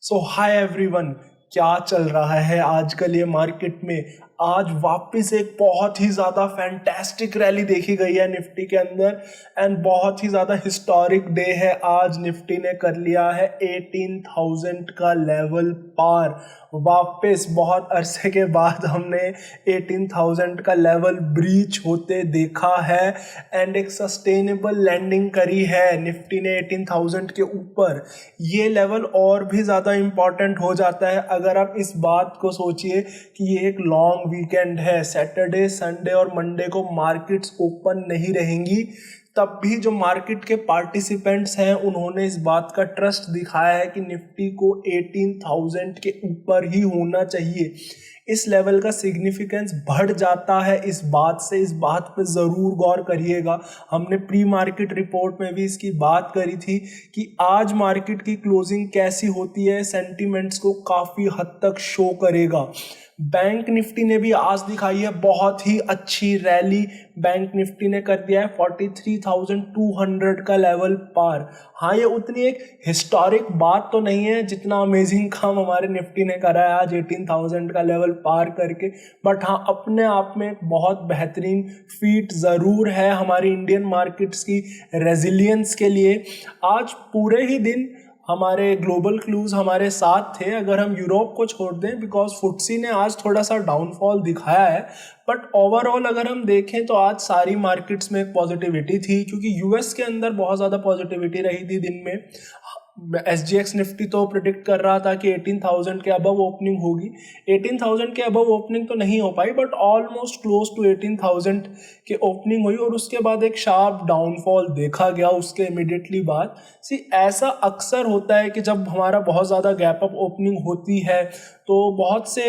सो hi everyone, क्या चल रहा है आजकल ये मार्केट में। आज वापस एक बहुत ही ज़्यादा फैंटास्टिक रैली देखी गई है निफ्टी के अंदर एंड बहुत ही ज़्यादा हिस्टोरिक डे है। आज निफ्टी ने कर लिया है 18,000 का लेवल पार। वापस बहुत अरसे के बाद हमने 18,000 का लेवल ब्रीच होते देखा है एंड एक सस्टेनेबल लैंडिंग करी है निफ्टी ने 18,000 के ऊपर। ये लेवल और भी ज़्यादा इम्पॉर्टेंट हो जाता है अगर आप इस बात को सोचिए कि ये एक लॉन्ग वीकेंड है। सैटरडे, संडे और मंडे को मार्केट्स ओपन नहीं रहेंगी, तब भी जो मार्केट के पार्टिसिपेंट्स हैं उन्होंने इस बात का ट्रस्ट दिखाया है कि निफ्टी को 18,000 के ऊपर ही होना चाहिए। इस लेवल का सिग्निफिकेंस बढ़ जाता है इस बात पे ज़रूर गौर करिएगा। हमने प्री मार्केट रिपोर्ट में भी इसकी बात करी थी कि आज मार्केट की क्लोजिंग कैसी होती है, सेंटिमेंट्स को काफ़ी हद तक शो करेगा। बैंक निफ्टी ने भी आज दिखाई है बहुत ही अच्छी रैली। बैंक निफ्टी ने कर दिया है 43,200 का लेवल पार। हाँ, ये उतनी एक हिस्टोरिक बात तो नहीं है जितना अमेजिंग काम हमारे निफ्टी ने करा है आज 18,000 का लेवल पार करके, बट हाँ, अपने आप में एक बहुत बेहतरीन फीट ज़रूर है हमारी इंडियन मार्केट्स की रेजिलियंस के लिए। आज पूरे ही दिन हमारे ग्लोबल क्लूज हमारे साथ थे, अगर हम यूरोप को छोड़ दें, बिकॉज फुटसी ने आज थोड़ा सा डाउनफॉल दिखाया है, बट ओवरऑल अगर हम देखें तो आज सारी मार्केट्स में एक पॉजिटिविटी थी क्योंकि यूएस के अंदर बहुत ज़्यादा पॉजिटिविटी रही थी दिन में। SGX निफ्टी तो प्रिडिक्ट कर रहा था कि 18,000 के अबव ओपनिंग होगी। 18,000 के अबव ओपनिंग तो नहीं हो पाई, बट ऑलमोस्ट क्लोज टू 18,000 के ओपनिंग हुई और उसके बाद एक शार्प डाउनफॉल देखा गया उसके इमिडिएटली बाद। ऐसा अक्सर होता है कि जब हमारा बहुत ज़्यादा गैप अप ओपनिंग होती है तो बहुत से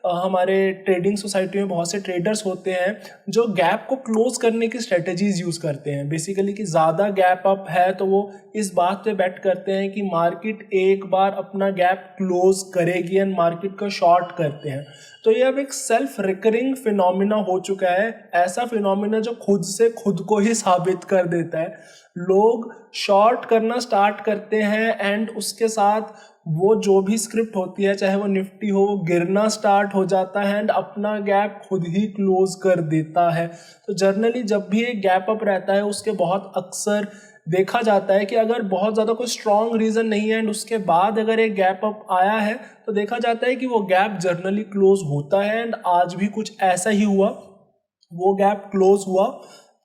हमारे ट्रेडिंग सोसाइटी में बहुत से ट्रेडर्स होते हैं जो गैप को क्लोज करने की स्ट्रेटजीज यूज़ करते हैं। बेसिकली कि ज़्यादा गैप अप है तो वो इस बात पे बेट करते हैं कि मार्केट एक बार अपना गैप क्लोज करेगी एंड मार्केट को शॉर्ट करते हैं। तो ये अब एक सेल्फ रिकरिंग फिनोमिना हो चुका है, ऐसा फिनोमिना जो खुद से खुद को ही साबित कर देता है। लोग शॉर्ट करना स्टार्ट करते हैं एंड उसके साथ वो जो भी स्क्रिप्ट होती है, चाहे वो निफ्टी हो, वो गिरना स्टार्ट हो जाता है एंड अपना गैप खुद ही क्लोज कर देता है। तो जर्नली जब भी एक गैप अप रहता है उसके बहुत अक्सर देखा जाता है कि अगर बहुत ज़्यादा कोई स्ट्रॉन्ग रीज़न नहीं है एंड उसके बाद अगर एक गैप अप आया है तो देखा जाता है कि वो गैप जर्नली क्लोज होता है एंड आज भी कुछ ऐसा ही हुआ। वो गैप क्लोज हुआ,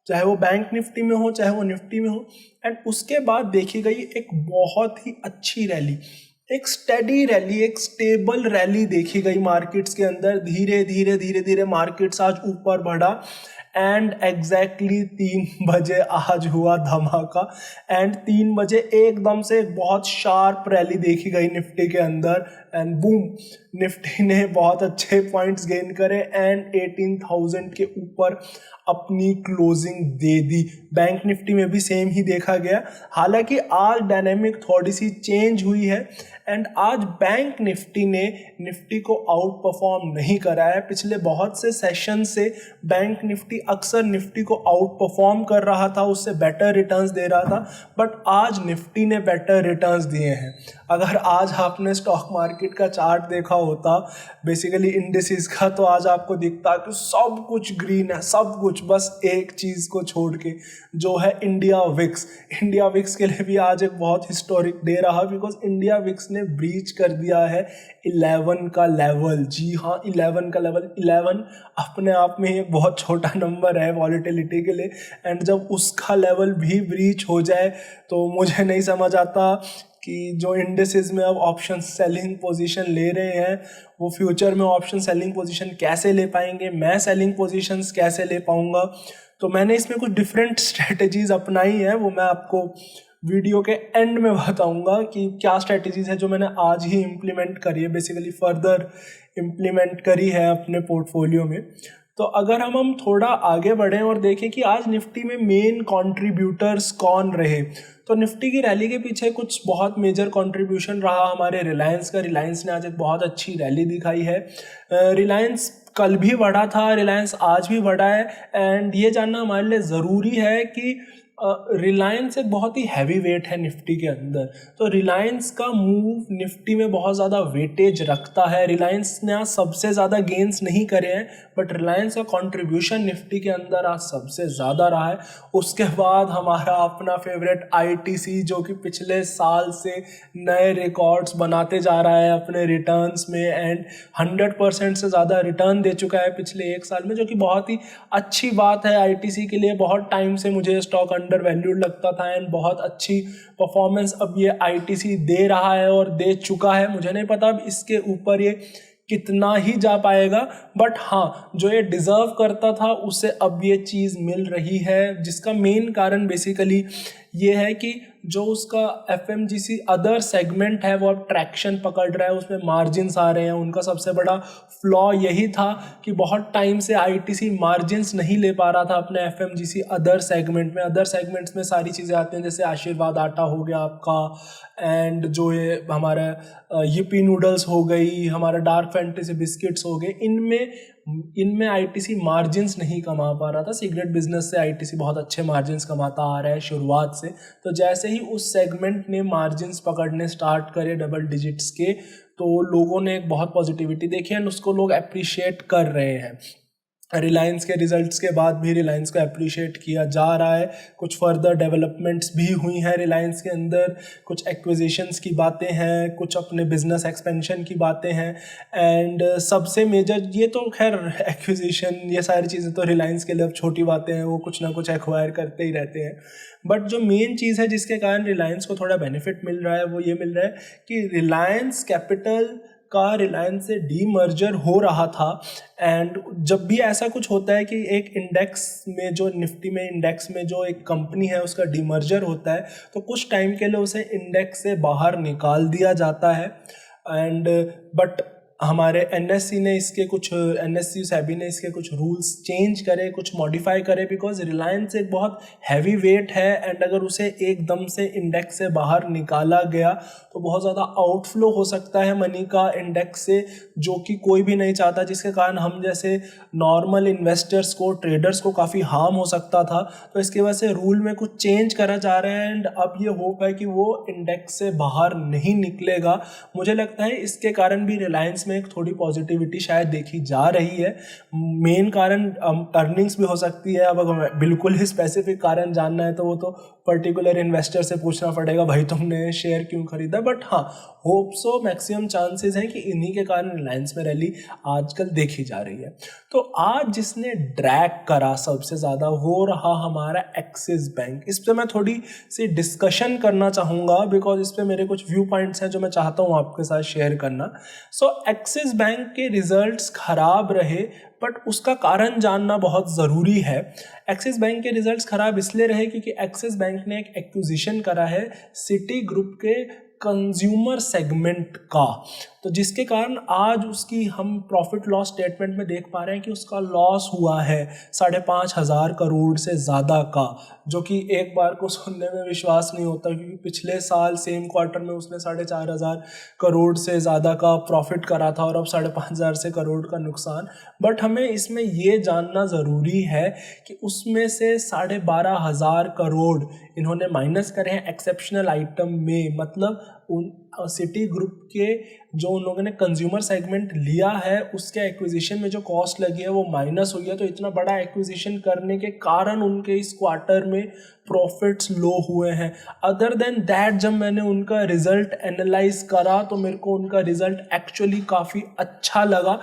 चाहे वो बैंक निफ्टी में हो चाहे वो निफ्टी में हो, एंड उसके बाद देखी गई एक बहुत ही अच्छी रैली, एक स्टेडी रैली, एक स्टेबल रैली देखी गई मार्केट्स के अंदर। धीरे धीरे मार्केट्स आज ऊपर बढ़ा एंड एग्जैक्टली 3 बजे आज हुआ धमाका एंड 3 बजे एकदम से एक बहुत शार्प रैली देखी गई निफ्टी के अंदर एंड बूम, निफ्टी ने बहुत अच्छे पॉइंट्स गेन करे एंड 18,000 के ऊपर अपनी क्लोजिंग दे दी। बैंक निफ्टी में भी सेम ही देखा गया, हालांकि आज डायनेमिक थोड़ी सी चेंज हुई है एंड आज बैंक निफ्टी ने निफ्टी को आउट परफॉर्म नहीं करा है। पिछले बहुत से सेशन से बैंक निफ्टी अक्सर निफ्टी को आउट परफॉर्म कर रहा था, उससे बेटर रिटर्न्स दे रहा था, बट आज निफ्टी ने बेटर रिटर्न्स दिए हैं। अगर आज आपने स्टॉक मार्केट का चार्ट देखा होता, बेसिकली इंडिसेस का, तो आज आपको दिखता कि सब कुछ ग्रीन है, सब कुछ, बस एक चीज़ को छोड़ के, जो है इंडिया विक्स। इंडिया विक्स के लिए भी आज एक बहुत हिस्टोरिक डे रहा बिकॉज इंडिया विक्स ने ब्रीच कर दिया है 11 का लेवल। जी हाँ, 11 का लेवल। 11 अपने आप में एक बहुत छोटा नंबर है वॉलेटिलिटी के लिए एंड जब उसका लेवल भी ब्रीच हो जाए तो मुझे नहीं समझ आता कि जो इंडिसेस में अब ऑप्शन सेलिंग पोजीशन ले रहे हैं वो फ्यूचर में ऑप्शन सेलिंग पोजीशन कैसे ले पाएंगे, मैं सेलिंग पोजीशंस कैसे ले पाऊंगा। तो मैंने इसमें कुछ डिफरेंट स्ट्रेटजीज अपनाई हैं, वो मैं आपको वीडियो के एंड में बताऊंगा कि क्या स्ट्रेटजीज है जो मैंने आज ही इम्प्लीमेंट करी है, बेसिकली फर्दर इम्प्लीमेंट करी है अपने पोर्टफोलियो में। तो अगर हम थोड़ा आगे बढ़ें और देखें कि आज निफ्टी में मेन कंट्रीब्यूटर्स कौन रहे, तो निफ्टी की रैली के पीछे कुछ बहुत मेजर कंट्रीब्यूशन रहा हमारे रिलायंस का। रिलायंस ने आज एक बहुत अच्छी रैली दिखाई है। रिलायंस कल भी बढ़ा था, रिलायंस आज भी बढ़ा है एंड ये जानना हमारे लिए ज़रूरी है कि रिलायंस एक बहुत ही हैवी वेट है निफ्टी के अंदर, तो रिलायंस का मूव निफ्टी में बहुत ज़्यादा वेटेज रखता है। रिलायंस ने आज सबसे ज़्यादा गेंस नहीं करे हैं, बट रिलायंस का कंट्रीब्यूशन निफ्टी के अंदर आज सबसे ज़्यादा रहा है। उसके बाद हमारा अपना फेवरेट आईटीसी, जो कि पिछले साल से नए रिकॉर्ड्स बनाते जा रहा है अपने रिटर्न्स में, एंड 100% से ज़्यादा रिटर्न दे चुका है पिछले एक साल में, जो कि बहुत ही अच्छी बात है आईटीसी के लिए। बहुत टाइम से मुझे स्टॉक अंडर वैल्यूड लगता था, एंड बहुत अच्छी परफॉर्मेंस अब ये आईटीसी दे रहा है और दे चुका है। मुझे नहीं पता अब इसके ऊपर ये कितना ही जा पाएगा, बट हाँ, जो ये डिज़र्व करता था उसे अब ये चीज़ मिल रही है, जिसका मेन कारण बेसिकली ये है कि जो उसका एफएमजीसी अदर सेगमेंट है वो अब ट्रैक्शन पकड़ रहा है, उसमें मार्जिन्स आ रहे हैं। उनका सबसे बड़ा फ्लॉ यही था कि बहुत टाइम से आईटीसी मार्जिन्स नहीं ले पा रहा था अपने एफएमजीसी अदर सेगमेंट में। अदर सेगमेंट्स में सारी चीज़ें आती हैं, जैसे आशीर्वाद आटा हो गया आपका, एंड जो ये हमारा yippee नूडल्स हो गई, हमारा डार्क फैंटेसी बिस्किट्स हो गए, इनमें आईटीसी मार्जिन्स नहीं कमा पा रहा था। सिगरेट बिजनेस से आईटीसी बहुत अच्छे मार्जिन्स कमाता आ रहा है शुरुआत से, तो जैसे ही उस सेगमेंट ने मार्जिन्स पकड़ने स्टार्ट करे डबल डिजिट्स के, तो लोगों ने एक बहुत पॉजिटिविटी देखी एंड उसको लोग अप्रिशिएट कर रहे हैं। रिलायंस के रिजल्ट्स के बाद भी रिलायंस को अप्रिशिएट किया जा रहा है। कुछ फर्दर डेवलपमेंट्स भी हुई हैं रिलायंस के अंदर, कुछ एक्विजिशंस की बातें हैं, कुछ अपने बिजनेस एक्सपेंशन की बातें हैं, एंड सबसे मेजर ये तो खैर एक्विजिशन, ये सारी चीज़ें तो रिलायंस के लिए अब छोटी बातें हैं, वो कुछ ना कुछ एक्वायर करते ही रहते हैं। बट जो मेन चीज़ है जिसके कारण रिलायंस को थोड़ा बेनिफिट मिल रहा है वो ये मिल रहा है कि रिलायंस कैपिटल का रिलायंस से डीमर्जर हो रहा था, एंड जब भी ऐसा कुछ होता है कि एक इंडेक्स में, जो निफ्टी में इंडेक्स में जो एक कंपनी है उसका डीमर्जर होता है, तो कुछ टाइम के लिए उसे इंडेक्स से बाहर निकाल दिया जाता है। एंड बट हमारे एनएससी ने इसके कुछ एनएससी सेबी ने इसके कुछ रूल्स चेंज करे, कुछ मॉडिफाई करे, बिकॉज रिलायंस एक बहुत हैवी वेट है, एंड अगर उसे एकदम से इंडेक्स से बाहर निकाला गया तो बहुत ज़्यादा आउटफ्लो हो सकता है मनी का इंडेक्स से, जो कि कोई भी नहीं चाहता, जिसके कारण हम जैसे नॉर्मल इन्वेस्टर्स को, ट्रेडर्स को काफ़ी हार्म हो सकता था। तो इसकी वजह से रूल में कुछ चेंज करा जा रहा है, एंड अब ये होप है कि वो इंडेक्स से बाहर नहीं निकलेगा। मुझे लगता है इसके कारण भी रिलायंस में एक थोड़ी पॉजिटिविटी शायद देखी जा रही है। मेन कारण अर्निंग्स भी हो सकती है। अब अगर बिल्कुल ही स्पेसिफिक कारण जानना है तो वो तो पर्टिकुलर इन्वेस्टर से पूछना पड़ेगा, भाई तुमने शेयर क्यों खरीदा। बट हाँ, होप सो मैक्सिमम चांसेस हैं कि इन्हीं के कारण रिलायंस में रैली आजकल देखी जा रही है। तो आज जिसने ड्रैग करा सबसे ज़्यादा वो रहा हमारा एक्सिस बैंक। इस पर मैं थोड़ी सी डिस्कशन करना चाहूँगा, बिकॉज इस पर मेरे कुछ व्यू पॉइंट्स हैं जो मैं चाहता हूँ आपके साथ शेयर करना। सो एक्सिस बैंक के रिजल्ट्स खराब रहे, बट उसका कारण जानना बहुत ज़रूरी है। एक्सिस बैंक के रिजल्ट्स खराब इसलिए रहे क्योंकि एक्सिस बैंक ने एक एक्विजिशन करा है सिटी ग्रुप के कंज्यूमर सेगमेंट का, तो जिसके कारण आज उसकी हम प्रॉफिट लॉस स्टेटमेंट में देख पा रहे हैं कि उसका लॉस हुआ है 5,500 करोड़ से ज़्यादा का, जो कि एक बार को सुनने में विश्वास नहीं होता, क्योंकि पिछले साल सेम क्वार्टर में उसने 4,500 करोड़ से ज़्यादा का प्रॉफिट करा था और अब 5,500 से करोड़ का नुकसान। बट हमें इसमें ये जानना ज़रूरी है कि उसमें से 12,500 करोड़ इन्होंने माइनस करे हैं एक्सेप्शनल आइटम में, मतलब उन सिटी ग्रुप के जो उन लोगों ने कंज्यूमर सेगमेंट लिया है उसके एक्विजिशन में जो कॉस्ट लगी है वो माइनस हो गया। तो इतना बड़ा एक्विजिशन करने के कारण उनके इस क्वार्टर में प्रॉफिट्स लो हुए हैं। अदर देन दैट, जब मैंने उनका रिजल्ट एनालाइज करा तो मेरे को उनका रिजल्ट एक्चुअली काफ़ी अच्छा लगा।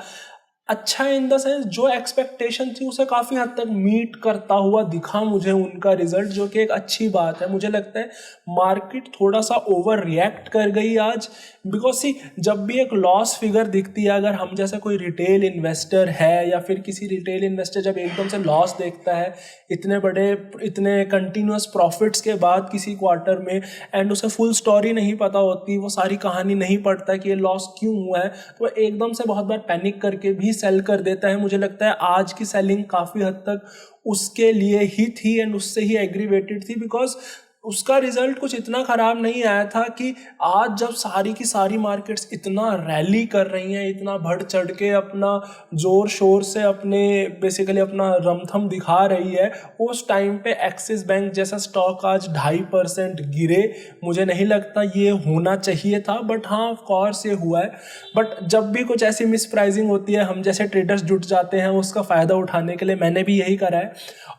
अच्छा इन द सेंस जो एक्सपेक्टेशन थी उसे काफ़ी हद तक मीट करता हुआ दिखा मुझे उनका रिजल्ट, जो कि एक अच्छी बात है। मुझे लगता है मार्केट थोड़ा सा ओवर रिएक्ट कर गई आज, बिकॉज सी जब भी एक लॉस फिगर दिखती है, अगर हम जैसा कोई रिटेल इन्वेस्टर है या फिर किसी रिटेल इन्वेस्टर जब एकदम से लॉस देखता है इतने कंटिन्यूस प्रॉफिट्स के बाद किसी क्वार्टर में, एंड उसे फुल स्टोरी नहीं पता होती, वो सारी कहानी नहीं पढ़ता कि ये लॉस क्यों हुआ है, तो एकदम से बहुत बार पैनिक करके भी सेल कर देता है। मुझे लगता है आज की सेलिंग काफ़ी हद तक उसके लिए ही थी एंड उससे ही एग्रीवेटेड थी, बिकॉज उसका रिजल्ट कुछ इतना ख़राब नहीं आया था कि आज जब सारी की सारी मार्केट्स इतना रैली कर रही हैं, इतना बढ़ चढ़ के अपना ज़ोर शोर से अपने बेसिकली अपना रमथम दिखा रही है, उस टाइम पे एक्सिस बैंक जैसा स्टॉक आज 2.5% गिरे। मुझे नहीं लगता ये होना चाहिए था, बट हाँ ऑफ कोर्स ये हुआ है। बट जब भी कुछ ऐसी मिस प्राइसिंग होती है, हम जैसे ट्रेडर्स जुट जाते हैं उसका फ़ायदा उठाने के लिए। मैंने भी यही करा है।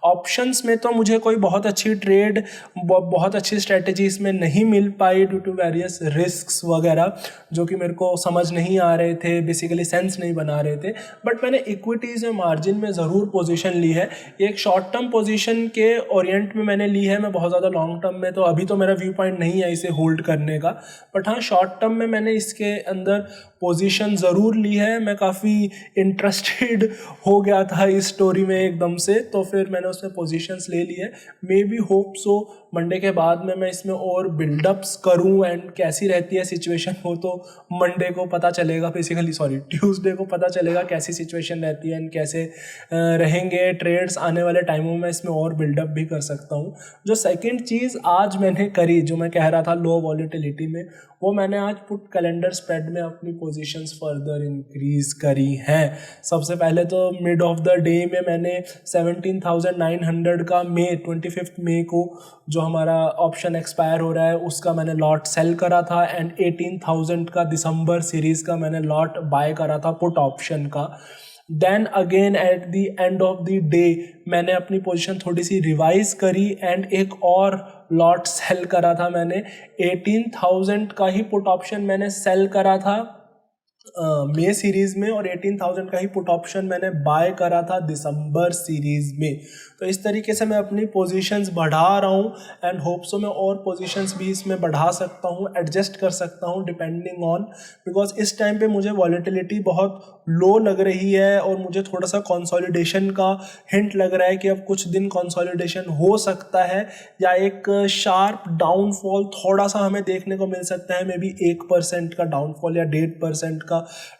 ऑप्शंस में तो मुझे कोई बहुत अच्छी ट्रेड, बहुत अच्छी स्ट्रेटजी इसमें नहीं मिल पाई ड्यू टू वेरियस रिस्क्स वगैरह, जो कि मेरे को समझ नहीं आ रहे थे, बेसिकली सेंस नहीं बना रहे थे। बट मैंने इक्विटीज़ में मार्जिन में ज़रूर पोजीशन ली है। एक शॉर्ट टर्म पोजीशन के ओरिएंट में मैंने ली है, मैं बहुत ज़्यादा लॉन्ग टर्म में तो अभी तो मेरा व्यू पॉइंट नहीं है इसे होल्ड करने का। बट हाँ, शॉर्ट टर्म में मैंने इसके अंदर पोजीशन ज़रूर ली है। मैं काफ़ी इंटरेस्टेड हो गया था इस स्टोरी में एकदम से, तो फिर मैंने उसमें पोजीशंस ले ली है। May be hope so Monday के बाद में मैं इसमें और बिल्डअप्स करूं, एंड कैसी रहती है सिचुएशन वो तो मंडे को पता चलेगा, बेसिकली ट्यूसडे को पता चलेगा कैसी सिचुएशन रहती है एंड कैसे रहेंगे ट्रेड्स। आने वाले टाइमों में इसमें और बिल्डअप भी कर सकता हूं। जो सेकंड चीज़ आज मैंने करी, जो मैं कह रहा था लो वॉलेटिलिटी में, वो मैंने आज पुट कैलेंडर स्प्रेड में अपनी पोजीशंस फर्दर इंक्रीज करी हैं। सबसे पहले तो मिड ऑफ द डे में मैंने 17,900 का 25 मई को जो हमारा ऑप्शन एक्सपायर हो रहा है उसका मैंने लॉट सेल करा था, एंड 18,000 का दिसंबर सीरीज़ का मैंने लॉट बाय करा था पुट ऑप्शन का। Then again at the end of the day मैंने अपनी पोजीशन थोड़ी सी रिवाइज करी एंड एक और लॉट सेल करा था मैंने। 18,000 का ही पुट ऑप्शन मैंने सेल करा था मई सीरीज़ में, और 18,000 का ही पुट ऑप्शन मैंने बाय करा था दिसंबर सीरीज़ में। तो इस तरीके से मैं अपनी पोजीशंस बढ़ा रहा हूँ, एंड होप सो मैं और पोजीशंस भी इसमें बढ़ा सकता हूँ, एडजस्ट कर सकता हूँ डिपेंडिंग ऑन, बिकॉज इस टाइम पे मुझे वॉलेटिलिटी बहुत लो लग रही है और मुझे थोड़ा सा कंसोलिडेशन का हिंट लग रहा है कि अब कुछ दिन कंसोलिडेशन हो सकता है, या एक शार्प डाउनफॉल थोड़ा सा हमें देखने को मिल सकता है। मे बी 1% का डाउनफॉल या 1.5% का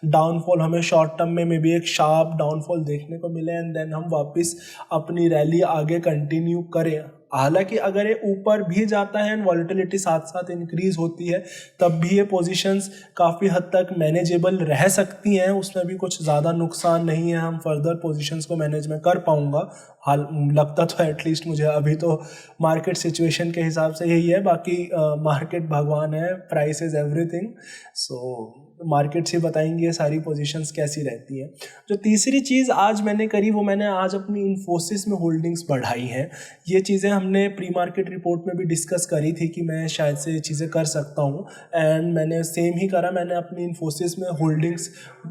डाउनफॉल हमें शॉर्ट टर्म में मे बी एक शार्प डाउनफॉल देखने को मिले, एंड देन हम वापस अपनी रैली आगे कंटिन्यू करें। हालांकि अगर ये ऊपर भी जाता है एंड वॉलेटिलिटी साथ साथ इंक्रीज होती है, तब भी ये पोजीशंस काफ़ी हद तक मैनेजेबल रह सकती हैं, उसमें भी कुछ ज़्यादा नुकसान नहीं है। हम फर्दर पोजीशंस को मैनेज में कर पाऊंगा। हाल लगता तो एटलीस्ट मुझे अभी तो मार्केट सिचुएशन के हिसाब से यही है। बाकी मार्केट भगवान है, price is everything, so markets ही बताएंगे सारी पोजीशंस कैसी रहती हैं। जो तीसरी चीज़ आज मैंने करी, वो मैंने आज अपनी इन्फोसिस में होल्डिंग्स बढ़ाई हैं। ये चीज़ें हमने प्री मार्केट रिपोर्ट में भी डिस्कस करी थी कि मैं शायद से ये चीज़ें कर सकता हूँ, एंड मैंने सेम ही करा। मैंने अपनी इन्फोसिस में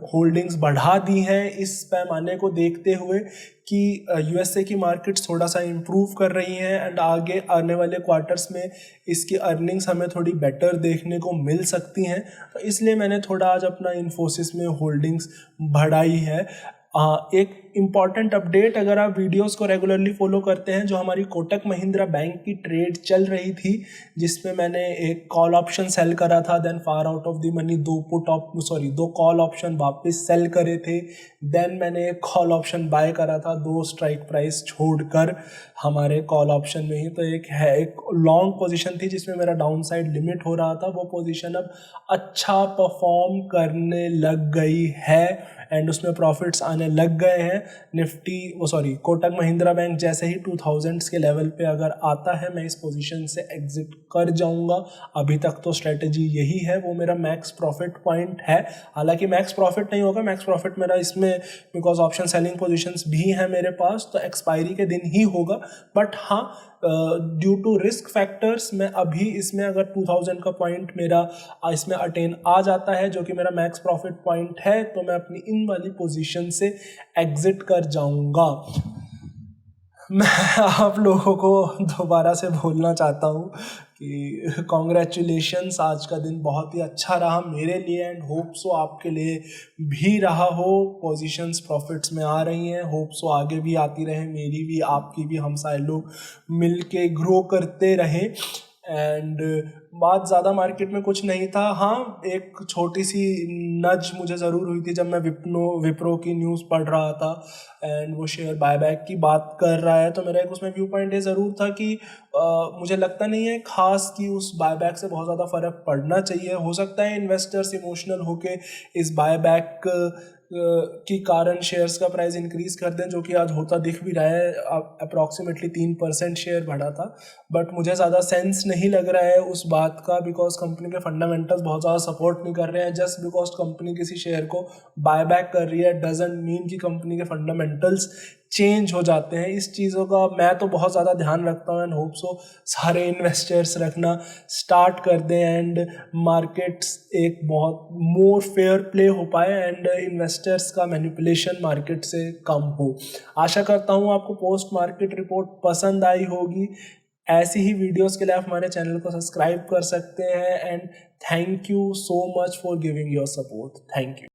होल्डिंग्स बढ़ा दी हैं इस पैमाने को देखते हुए कि यूएसए की मार्केट्स थोड़ा सा इम्प्रूव कर रही हैं, एंड आगे आने वाले क्वार्टर्स में इसकी अर्निंग्स हमें थोड़ी बेटर देखने को मिल सकती हैं। तो इसलिए मैंने थोड़ा आज अपना इन्फोसिस में होल्डिंग्स बढ़ाई है। एक इम्पॉर्टेंट अपडेट, अगर आप वीडियोस को रेगुलरली फॉलो करते हैं, जो हमारी कोटक महिंद्रा बैंक की ट्रेड चल रही थी जिसमें मैंने एक कॉल ऑप्शन सेल करा था, then far out of the money दो कॉल ऑप्शन वापस सेल करे थे, देन मैंने एक कॉल ऑप्शन बाय करा था 2 स्ट्राइक प्राइस छोड़कर हमारे कॉल ऑप्शन में ही। तो एक लॉन्ग पोजीशन थी जिसमें मेरा डाउन साइड लिमिट हो रहा था, वो पोजीशन अब अच्छा परफॉर्म करने लग गई है एंड उसमें प्रॉफिट्स आने लग गए हैं। कोटक महिंद्रा बैंक जैसे ही 2000s के लेवल पे अगर आता है, मैं इस पोजीशन से एग्जिट कर जाऊंगा। अभी तक तो स्ट्रेटजी यही है, वो मेरा मैक्स प्रॉफिट पॉइंट है। हालांकि मैक्स प्रॉफिट नहीं होगा, मैक्स प्रॉफिट मेरा इसमें बिकॉज ऑप्शन सेलिंग पोजीशंस भी हैं मेरे पास, तो एक्सपायरी के दिन ही होगा। बट हाँ, ड्यू टू रिस्क फैक्टर्स मैं अभी इसमें अगर 2000 का पॉइंट मेरा इसमें अटेन आ जाता है, जो कि मेरा मैक्स प्रॉफिट पॉइंट है, तो मैं अपनी इन वाली पोजीशन से एग्जिट कर जाऊंगा। मैं आप लोगों को दोबारा से बोलना चाहता हूँ कि कॉन्ग्रेचुलेशंस, आज का दिन बहुत ही अच्छा रहा मेरे लिए एंड होप सो आपके लिए भी रहा हो। पोजीशंस प्रॉफिट्स में आ रही हैं, होप सो आगे भी आती रहे, मेरी भी आपकी भी, हम सारे लोग मिल के ग्रो करते रहें। एंड बात ज़्यादा मार्केट में कुछ नहीं था। हाँ, एक छोटी सी नज मुझे ज़रूर हुई थी जब मैं विप्रो की न्यूज़ पढ़ रहा था एंड वो शेयर बायबैक की बात कर रहा है, तो मेरा एक उसमें व्यू पॉइंट ये ज़रूर था कि मुझे लगता नहीं है खास कि उस बायबैक से बहुत ज़्यादा फ़र्क पड़ना चाहिए। हो सकता है इन्वेस्टर्स इमोशनल होके इस बायबैक के कारण शेयर्स का प्राइस इंक्रीज कर दें, जो कि आज होता दिख भी रहा है। अप्रॉक्सीमेटली 3% शेयर बढ़ा था, बट मुझे ज़्यादा सेंस नहीं लग रहा है उस बात का, बिकॉज कंपनी के फंडामेंटल्स बहुत ज़्यादा सपोर्ट नहीं कर रहे हैं। जस्ट बिकॉज कंपनी किसी शेयर को बायबैक कर रही है डजंट मीन कि कंपनी के फंडामेंटल्स चेंज हो जाते हैं। इस चीज़ों का मैं तो बहुत ज़्यादा ध्यान रखता हूँ एंड होप सो सारे इन्वेस्टर्स रखना स्टार्ट कर दें एंड मार्केट्स एक बहुत मोर फेयर प्ले हो पाए एंड इन्वेस्टर्स का मैनिपुलेशन मार्केट से कम हो। आशा करता हूँ आपको पोस्ट मार्केट रिपोर्ट पसंद आई होगी। ऐसी ही वीडियोस के लिए आप हमारे चैनल को सब्सक्राइब कर सकते हैं and thank you so much for giving your support. Thank you.